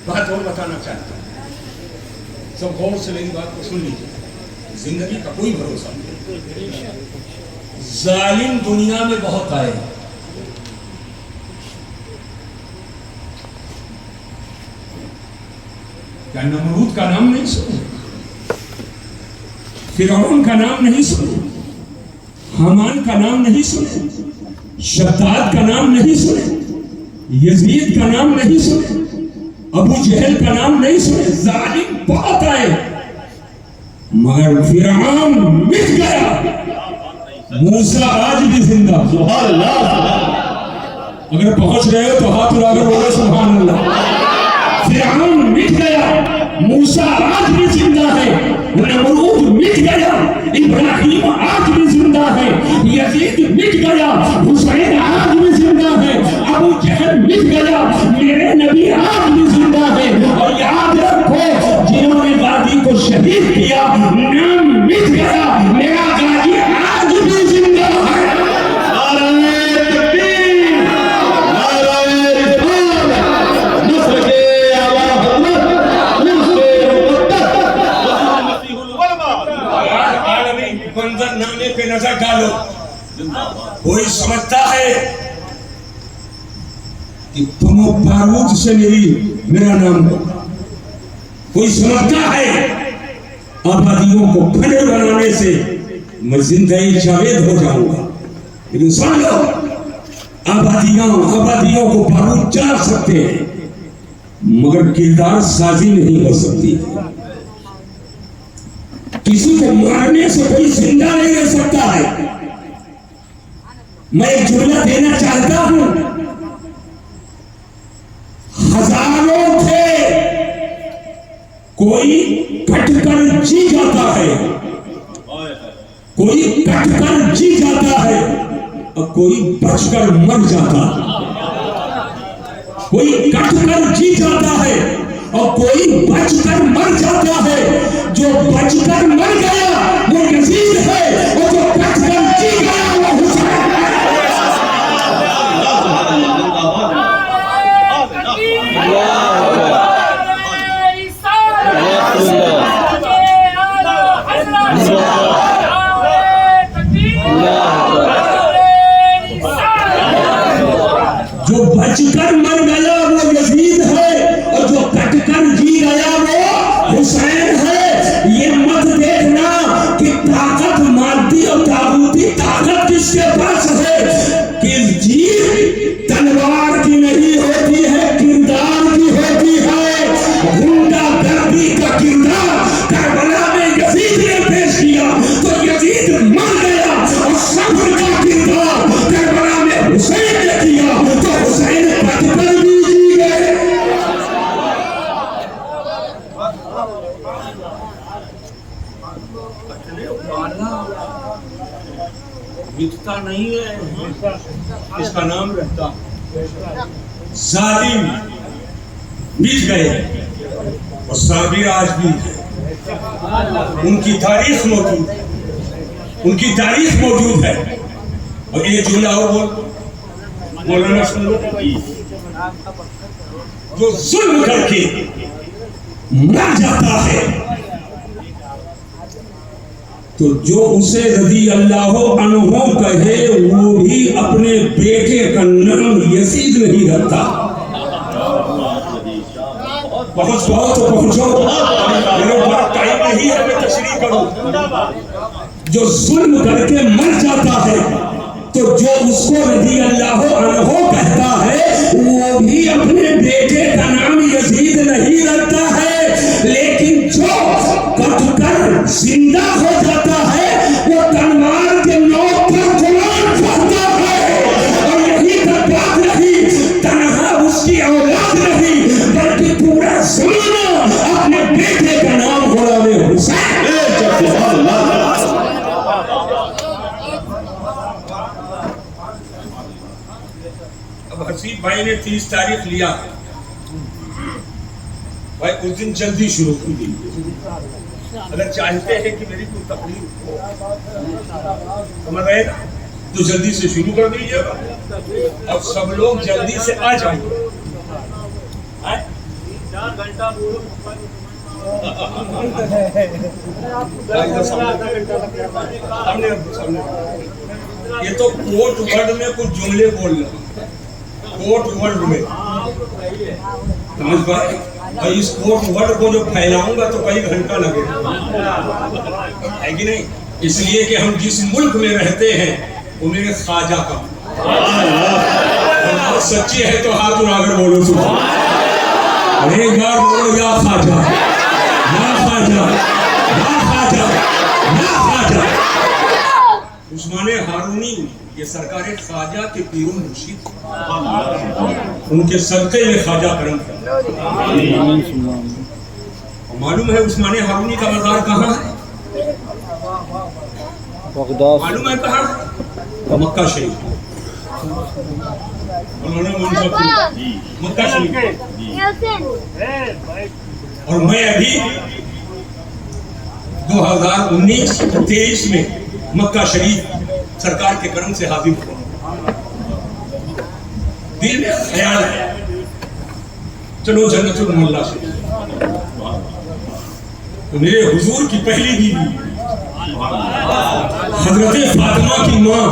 بات اور بتانا چاہتا ہوں، سب غور سے میری بات کو سن لیجیے. زندگی کا کوئی بھروسہ نہیں. ظالم دنیا میں بہت آئے. کیا نمرود کا نام نہیں سنے؟ فرعون کا نام نہیں سنے؟ حامان کا نام نہیں سنے؟ شداد کا نام نہیں سنے؟ یزید کا نام نہیں سنے؟ ابو جہل کا نام نہیں سنے؟ ظالم بہت آئے مگر فرعون مٹ گیا. موسیٰ آج بھی زندہ. سبحان اللہ. اگر پہنچ گئے ہو تو ہاتھ اٹھا کر بولو سبحان اللہ. فرعون مٹ گیا، موسیٰ آج بھی زندہ ہے. نمرود مٹ گیا، ابراہیم آج بھی زندہ ہے. یزید مٹ گیا، حسین آج بھی زندہ ہے. ابو جہل مٹ گیا، میرے نبی آج بھی زندہ ہے. اور یاد رکھو جنہوں نے غازی کو شہید کیا نام مٹ گیا، میرا غازی آج بھی زندہ ہے. منظرنامے پہ نظر ڈالو. کوئی سمجھتا ہے کہ تم بارود سے میرا نام ہوگا. کوئی سمجھتا ہے آبادیوں کو کھنڈر بنانے سے میں زندگی جاوید ہو جاؤں گا. لیکن سن لو، آبادیوں کو بارود چلا سکتے ہیں مگر کردار سازی نہیں ہو سکتی. کسی کو مارنے سے کوئی زندہ نہیں رہ سکتا ہے. میں ایک جملہ دینا چاہتا ہوں. ہزاروں تھے، کوئی کٹ کر جی جاتا ہے، کوئی کٹ کر جی جاتا ہے اور کوئی بچ کر مر جاتا ہے. کوئی کٹ کر جی جاتا ہے اور کوئی بچ کر مر جاتا ہے. جو بچ کر مر گیا وہ یزید ہے اور جو بچ کر جی گیا وہ حسین ہے. جو بچ کر مر گیا وہ یزید ہے اور جو کٹ کر جی گیا وہ حسین ہے. یہ مت دیکھنا کہ طاقت مادی اور تاغوتی طاقت کس کے پاس ہے. کہ جیت تلوار کی نہیں ہوتی ہے، کردار کی ہوتی ہے. غنڈہ گردی کا کردار کربلا میں یزید نے پیش کیا تو یزید مر گیا، اور صبر کا کردار کربلا میں حسین نے کیا تو حسین کٹ کر بھی جی گئے. مٹتا نہیں ہے، اس کا نام رہتا. ظالم مٹ گئے اور صابر آج بھی ہے. ان کی تاریخ موجود ہے، ان کی تاریخ موجود ہے. اور یہ جملہ اور مولانا سن لو، جو ظلم کر کے مر جاتا ہے تو جو اسے رضی اللہ عنہ کہے وہ بھی اپنے بیٹے کا نام یزید نہیں رکھتا. پہنچ پاؤ تو پہنچو، میرے بڑا ٹائم نہیں ہے میں تشریح کروں. جو ظلم کر کے مر جاتا ہے تو جو اس کو رضی اللہ عنہ کہتا ہے وہ بھی اپنے بیٹے کا نام یزید نہیں رکھتا ہے. لیکن جو کٹ کر زندہ ہو جاتا ہے وہ تلوار کے نوک پر قرآن پڑھتا ہے. اور یہی تک بات نہیں، تنہا اس کی اولاد نہیں بلکہ پورا زمانہ اپنے بیٹے کا نام غلام حسین. اب حسیب بھائی نے 30 تاریخ لیا بھائی، اس دن جلدی شروع کر دیجیے. اگر چاہتے ہیں کہ میری کوئی تقریر ہو سمجھ رہے نا تو جلدی سے شروع کر دیجیے گا. اب سب لوگ جلدی سے آ جائیں. یہ تو کوٹ ورڈ میں کچھ جملے بول رہا کوٹ ورڈ میں سمجھ پائے اور اس کوٹ ورڈ کو جو پھیلاؤں گا تو کئی گھنٹہ لگے گا ہے کہ نہیں اس لیے کہ ہم جس ملک میں رہتے ہیں وہ میرے خواجہ کا سچی ہے تو ہاتھ اٹھا کر بولو ایک بار بولو یا خواجہ یا خواجہ یا خواجہ یا خواجہ عثمان ہارونی یہ سرکار خواجہ کے پیر و مرشد ان کے صدقے میں خواجہ کرم تھا معلوم ہے عثمان ہارونی کا مزار کہاں ہے معلوم ہے کہاں مکہ شریف مکہ شریف اور میں ابھی 2019-23 میں مکہ شریف سرکار کے کرم سے حاضر ہوا دل میں خیال ہے چلو جنت الملا سے تو میرے حضور کی پہلی بیوی حضرت فاطمہ کی ماں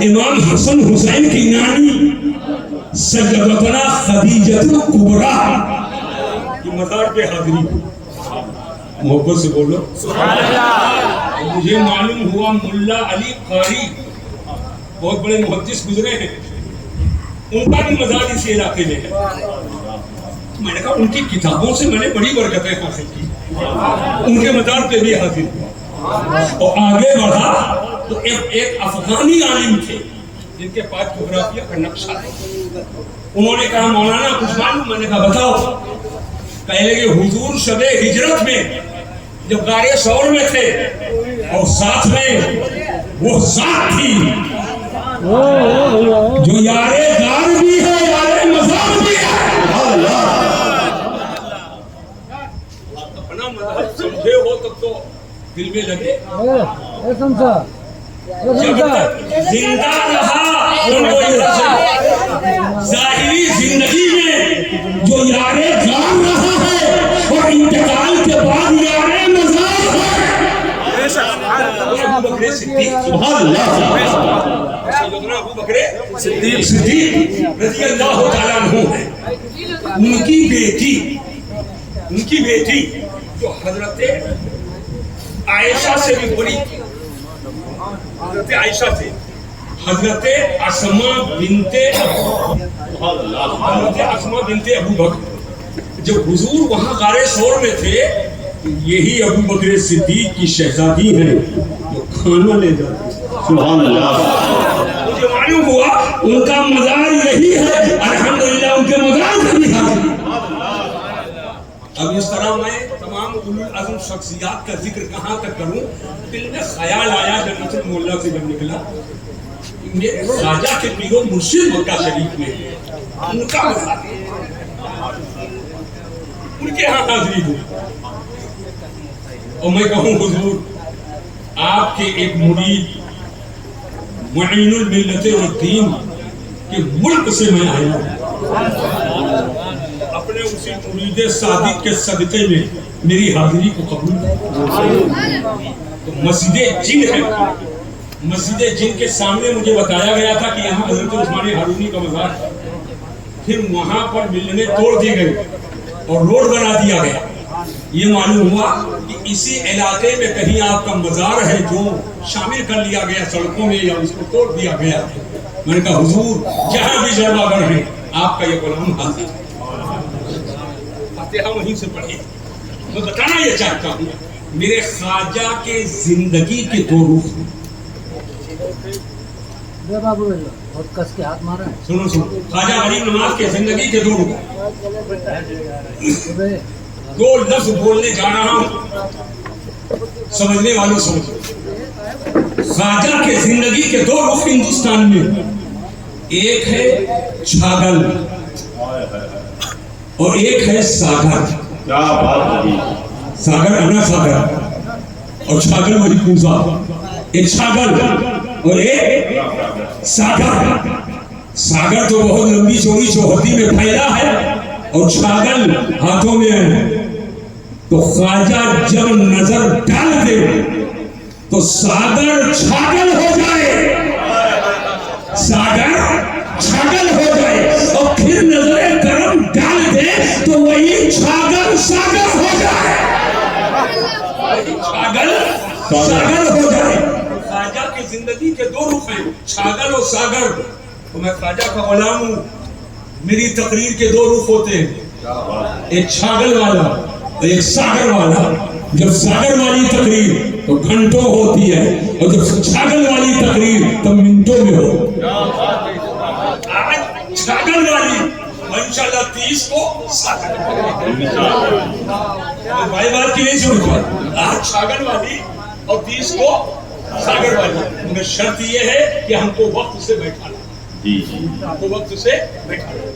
امام حسن حسین کی نانی سیدتنا خدیجہ الکبریٰ کی مزار پہ حاضری محبت سے بولو مجھے معلوم ہوا ملا علی قاری بہت بڑے محدث گزرے ہیں ان کا بھی مزار اسی علاقے میں ہے میں نے کہا ان کی کتابوں سے میں نے بڑی برکتیں حاصل کی ان کے مزار پہ بھی حاضر ہوا اور آگے بڑھا تو ایک افغانی عالم تھے جن کے پاس جغرافیہ کا نقشہ تھا انہوں نے کہا مولانا کچھ معلوم میں نے کہا بتاؤ پہلے کہ حضور شب ہجرت میں جب غار ثور میں تھے اور ساتھ میں وہ ذات تھی جو یار غار بھی ہے یار مزار بھی ہے اپنا مذہب سمجھے ہو تب تو دل میں لگے جب تک زندہ رہا ظاہری زندگی میں جو یار غار رہا ہے اور انتقال کے بعد یار مزار ہے ابو بکر صدیق سبحان اللہ سیدنا ابو بکر صدیق رضی اللہ تعالیٰ عنہ ہے ان کی بیٹی جو حضرت عائشہ سے بھی بڑی تھی حضرت عائشہ سے حضرت اسما بنت ابو بکر جب حضور وہاں غار ثور میں تھے یہی ابو بکر صدیق کی شہزادی ہے جو کھانا لے جاتی سبحان اللہ مجھے معلوم ہوا ان کا مزار یہی ہے الحمدللہ ان کے مزار سے بھی حاضر اب اس طرح میں تمام اولو العزم شخصیات کا ذکر کہاں تک کروں دل میں خیال آیا جنت الملا سے جب نکلا میرے خواجہ کے پیر و مرشد مکہ شریف میں ان کا مزار ان کے ہاں حاضری ہو اور میں کہوں حضور آپ کے ایک مرید معین الملت والدین کے ملک سے میں آیا ہوں اپنے اسی مرید صادق کے صدقے میں میری حاضری کو قبول تو مسجد جن ہے مسجد جن کے سامنے مجھے بتایا گیا تھا کہ یہاں حضرت عثمان ہارونی کا مزار ہے پھر وہاں پر ملنے توڑ دی گئی اور روڈ بنا دیا گیا یہ معلوم ہوا کہ اسی علاقے میں کہیں آپ کا مزار ہے جو شامل کر لیا گیا سڑکوں میں یا اس کو توڑ دیا گیا میں نے کہا حضور جہاں بھی جلوہ گر ہے آپ کا یہ غلام حاضر فاتحہ وہیں سے پڑھے میں بتانا یہ چاہتا ہوں میرے خواجہ کے زندگی کے دو رخ سنو خواجہ غریب نواز کے زندگی کے دو رخ دو لفظ بولنے جا رہا ہوں سمجھنے والوں سمجھو خواجہ کے زندگی کے دو رخ ہندوستان میں ایک ہے چھاگل اور ایک ہے ساگر ساگر انا ساگر اور چھاگل وہی کوزا ایک چھاگل اور ایک ساگر ساگر تو بہت لمبی چوڑی چوہدی میں پھیلا ہے اور چھاگل ہاتھوں میں ہے، تو خواجہ جب نظر ڈال دے تو ساگر چھاگل ہو جائے، ساگر چھاگل ہو جائے، اور پھر نظر کرم ڈال دے تو وہی چھاگل ساگر ہو جائے، چھاگل ساگر ہو جائے۔ خواجہ کی زندگی کے دو رخ ہیں، چھاگل اور ساگر۔ تو میں خواجہ کا غلام ہوں، میری تقریر کے دو رخ ہوتے ہیں، ایک چھاگل والا اور ایک ساگر والا۔ جب ساگر والی تقریر تو گھنٹوں ہوتی ہے، اور جب چھاگل والی تقریر تو منٹوں میں ہو۔ آج چھاگل والی، انشاءاللہ 30 کو ساگر، بھائی بات کی نہیں سن پائے، آج چھاگل والی اور 30 کو ساگر والی، مگر شرط یہ ہے کہ ہم کو وقت سے بیٹھانا، ہم کو وقت سے بیٹھانا۔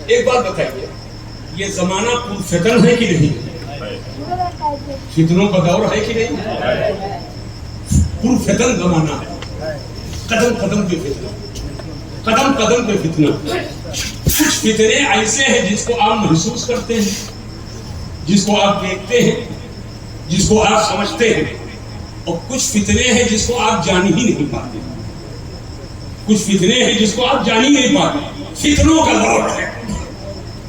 ایک بات بتائیے، یہ زمانہ پرفتن ہے کہ نہیں؟ فتنوں کا دور ہے کہ نہیں؟ پرفتن زمانہ ہے، قدم قدم پہ فتنہ، قدم قدم پہ فتنہ۔ کچھ فتنے ایسے ہیں جس کو آپ محسوس کرتے ہیں، جس کو آپ دیکھتے ہیں، جس کو آپ سمجھتے ہیں، اور کچھ فتنے ہیں جس کو آپ جان ہی نہیں پاتے، کچھ فتنے ہیں جس کو آپ جان ہی نہیں پاتے۔ فتنوں کا دور ہے،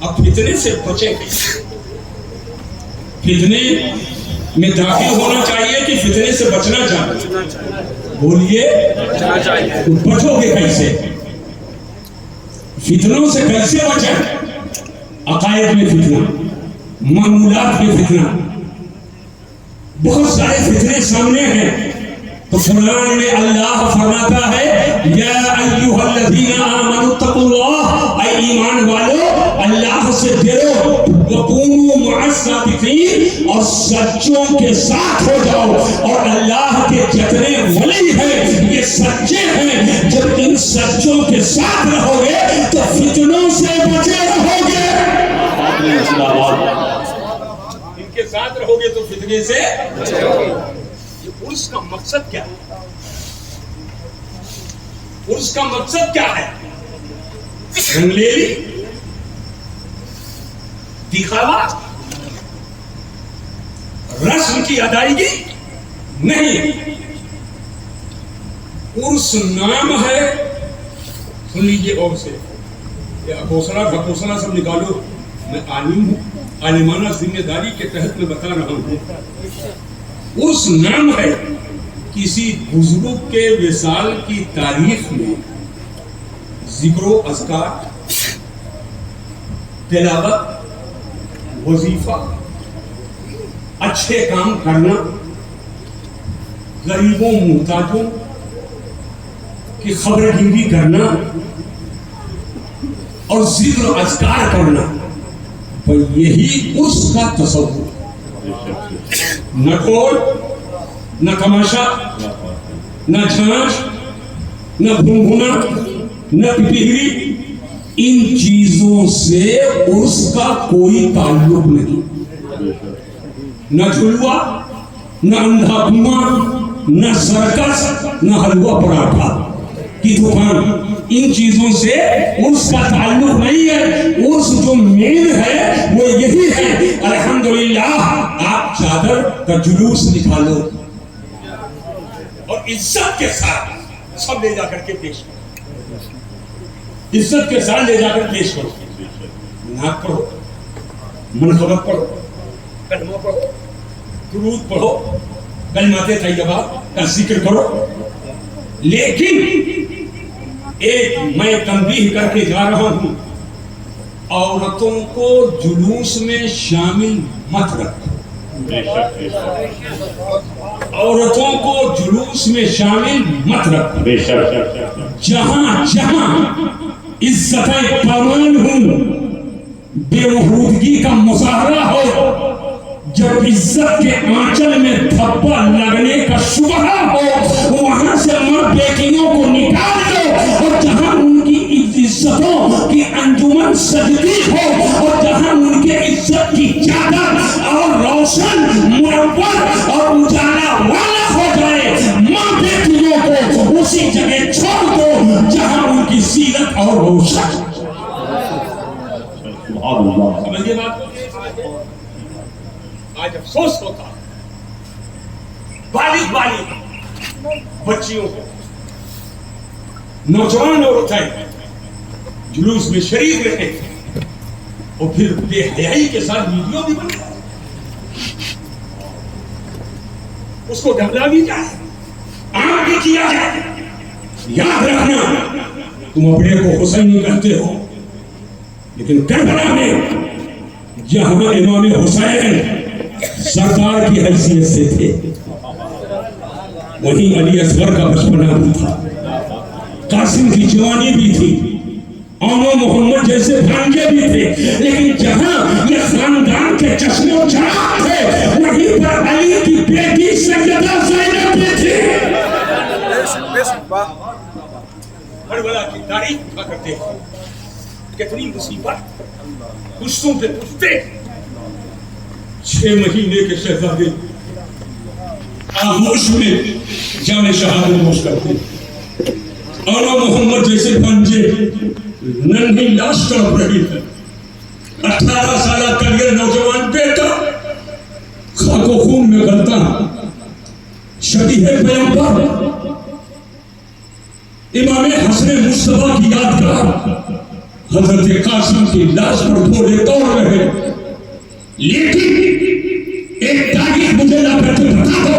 اب فتنے سے بچیں کیسے؟ فتنے میں داخل ہونا چاہیے کہ فتنے سے بچنا چاہیے؟ بولیے، تو بچو گے کیسے؟ فتنوں سے کیسے بچیں؟ عقائد میں فتنہ، معمولات میں فتنہ، بہت سارے فتنے سامنے ہیں۔ تو قرآن میں اللہ فرماتا ہے یا ایھا الذین آمنوا اتقوا اللہ، اے ایمان والو اللہ سے ڈرو، وکونوا مع الصادقین، اور سچوں کے ساتھ ہو جاؤ، اور اللہ کے جتنے ولی ہیں یہ سچے ہیں۔ جب ان سچوں کے ساتھ رہو گے تو فتنوں سے بچے رہو گے، ان کے ساتھ رہو گے تو فتنے سے بچے رہو گے۔ عرس کا مقصد کیا ہے؟ عرس کا مقصد کیا ہے؟ رنگلیلی، دکھاوا، رسم کی ادائیگی نہیں۔ عرس نام ہے، سن لیجیے اور سے، اکوسلا ڈھکوسلا سب نکالو، میں عالم ہوں، عالمانہ ذمہ داری کے تحت میں بتا رہا ہوں۔ عرس نام ہے کسی بزرگ کے وصال کی تاریخ میں ذکر و اذکار، تلاوت، وظیفہ، اچھے کام کرنا، غریبوں محتاجوں کی خبر گیری کرنا اور ذکر و اذکار کرنا، تو یہی عرس کا تصور۔ نہ کھول، نہ تماشا، نہ جھانچ، نہ بھنبھنا، نہ پپہری، ان چیزوں سے عرس کا کوئی تعلق نہیں۔ نہ جھلوا، نہ اندھا کنواں، نہ سرکس، نہ حلوہ پراٹھا کی دکان، ان چیزوں سے عرس کا تعلق نہیں ہے۔ عرس جو مین ہے وہ یہی ہے، الحمدللہ آپ چادر کا جلوس نکالو اور عزت کے ساتھ سب لے جا کر کے پیش کرو، عزت کے ساتھ لے جا کر پیش کرو، نعت پڑھو، منقبت پڑھو، کلمہ پڑھو، درود پڑھو، کلمات طیبہ کا ذکر کرو۔ لیکن ایک میں تنبیہ کر کے جا رہا ہوں، عورتوں کو جلوس میں شامل مت رکھو، عورتوں کو جلوس میں شامل مت رکھو۔ جہاں جہاں عزت پامان ہوں، بے وحودگی کا مظاہرہ ہو، جب عزت کے آنچل میں دھبا لگنے کا شبہ ہو، وہاں سے مر بیٹیوں کو نکال دو، اور جہاں ان کی عزتوں کی انجمن سجدی ہو، اور جہاں ان کے عزت کی چادر اور روشن منور اور اجالا والا ہو جائے، ماں بیٹیوں کو اسی جگہ چھوڑ دو جہاں ان کی زینت اور روشن۔ سمجھے بات کو؟ آج افسوس ہوتا بالغ بچیوں کو، نوجوان عورتیں جلوس میں شریک رہے اور پھر بے حیائی کے ساتھ ویڈیو بھی بنائے، اس کو ڈھملا بھی جائے، عام بھی کیا جائے۔ یاد رکھنا تم اپنے کو حسینی کہتے ہو، لیکن کربلا میں جہاں امام حسین سردار کی حیثیت سے تھے، وہیں علی اصغر کا بچپنا بھی تھا، قاسم کی جوانی بھی تھی، اور محمد جیسے بھانجے بھی تھے، لیکن جہاں یہ خاندان کے چشم و چراغ تھے وہیں پر علی کی بیٹی سیدہ زینب بھی تھی۔ کربلا کی تاریخ اٹھا کرتے ہیں، کتنی مصیبت پشتوں پہ پشتے، 6 مہینے کے شہزادے آغوش میں جان شہادت نوش کرتے، اور محمد جیسے بھانجے ننھی لاش تڑپ رہی ہے، 18 سالہ کلیئر نوجوان بیٹا خاک و خون میں غلطا، شبیہ پیغمبر امام حسن مصطفیٰ کی یادگار حضرت قاسم کی لاش پر گھوڑے دوڑ رہے، لیکن ایک تاریخ مجھے لا کر کے بتا دو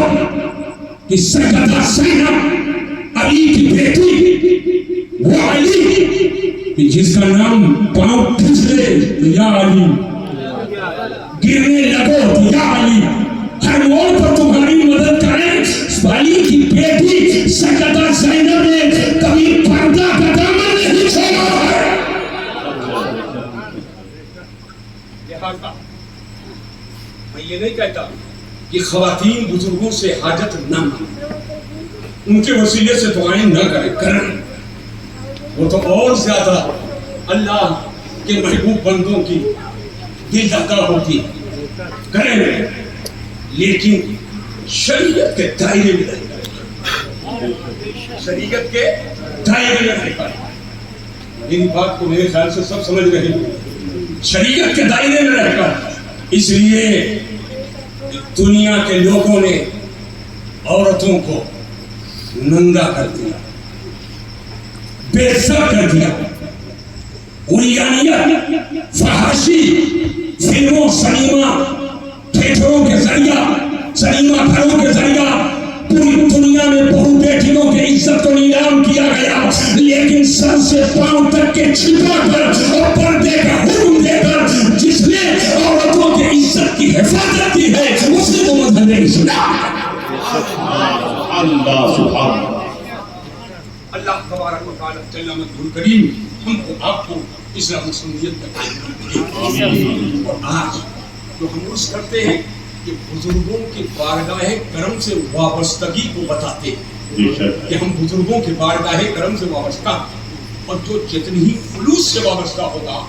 کہ سیدہ زینب علی کی بیٹی، وہ علی کہ جس کا نام پاؤں پھسلے تو یا علی، گرنے لگو تو یا علی، ہر موڑ پر تمہاری مدد کریں، علی کی بیٹی سیدہ زینب نے کبھی پردہ کا دامن نہیں چھوڑا ہے۔ میں یہ نہیں کہتا کہ خواتین بزرگوں سے حاجت نہ مانیں، ان کے وسیلے سے دعائیں نہ کریں، وہ تو اور زیادہ اللہ کے محبوب بندوں کی دل دھڑکا ہوتی کریں، لیکن شریعت کے دائرے میں رہ کر، شریعت کے دائرے میں رہ کر، ان بات کو میرے خیال سے سب سمجھ رہے ہیں، شریعت کے دائرے میں رہ کر۔ اس لیے دنیا کے لوگوں نے عورتوں کو ننگا کر دیا، بے سر کر دیا، عریانیت، فحاشی، فلموں، سنیما تھیٹروں کے ذریعہ، سنیما گھروں کے ذریعہ پوری دنیا میں بہو بیٹیوں کی عزت کو نیلام کیا گیا، لیکن سر سے پاؤں تک کے چھپا کر اور پردے کا حکم دے کر جس نے عورتوں کی عزت کی حفاظت کی ہے اسے تو مذہب اسلام۔ اللہ سبحان اللہ تبارک و تعالی جل مجدہ کریم ہم کو آپ کو اسلام و سنیت کا قائم رکھے۔ اور آج جو ہم عرض کرتے ہیں کہ بزرگوں کی بارگاہ کرم سے وابستگی کو بتاتے ہیں کہ ہم بزرگوں کی بارگاہ کرم سے وابستہ، اور جو جتنی ہی خلوص سے وابستہ ہوگا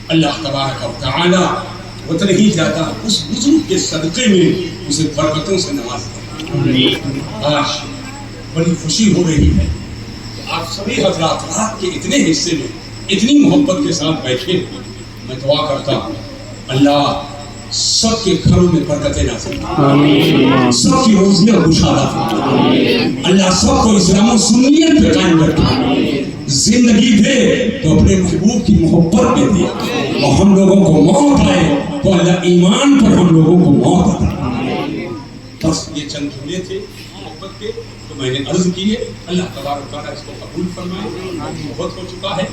اللہ تبارک و تعالی اتنے ہی زیادہ اس بزرگ کے صدقے میں اسے برکتوں سے نوازتا ہے۔ آج بڑی خوشی ہو رہی ہے کہ آپ سبھی حضرات رات کے اتنے حصے میں اتنی محبت کے ساتھ بیٹھے ہیں۔ میں دعا کرتا ہوں اللہ سب کے گھروں میں برکتیں نازل فرمائے، سب کی روزیاں خوشحال فرمائے، اللہ سب کو اسلام و سنیت پہ قائم رکھے، زندگی دے تو اپنے محبوب کی محبت میں دے، اور ہم لوگوں کو موت آئے تو اللہ ایمان پر ہم لوگوں کو موت عطا فرمائے۔ بس یہ چند جملے تھے محبت کے تو میں نے عرض کیے، اللہ تبارک و تعالیٰ اس کو قبول فرمائے۔ محبت ہو چکا ہے،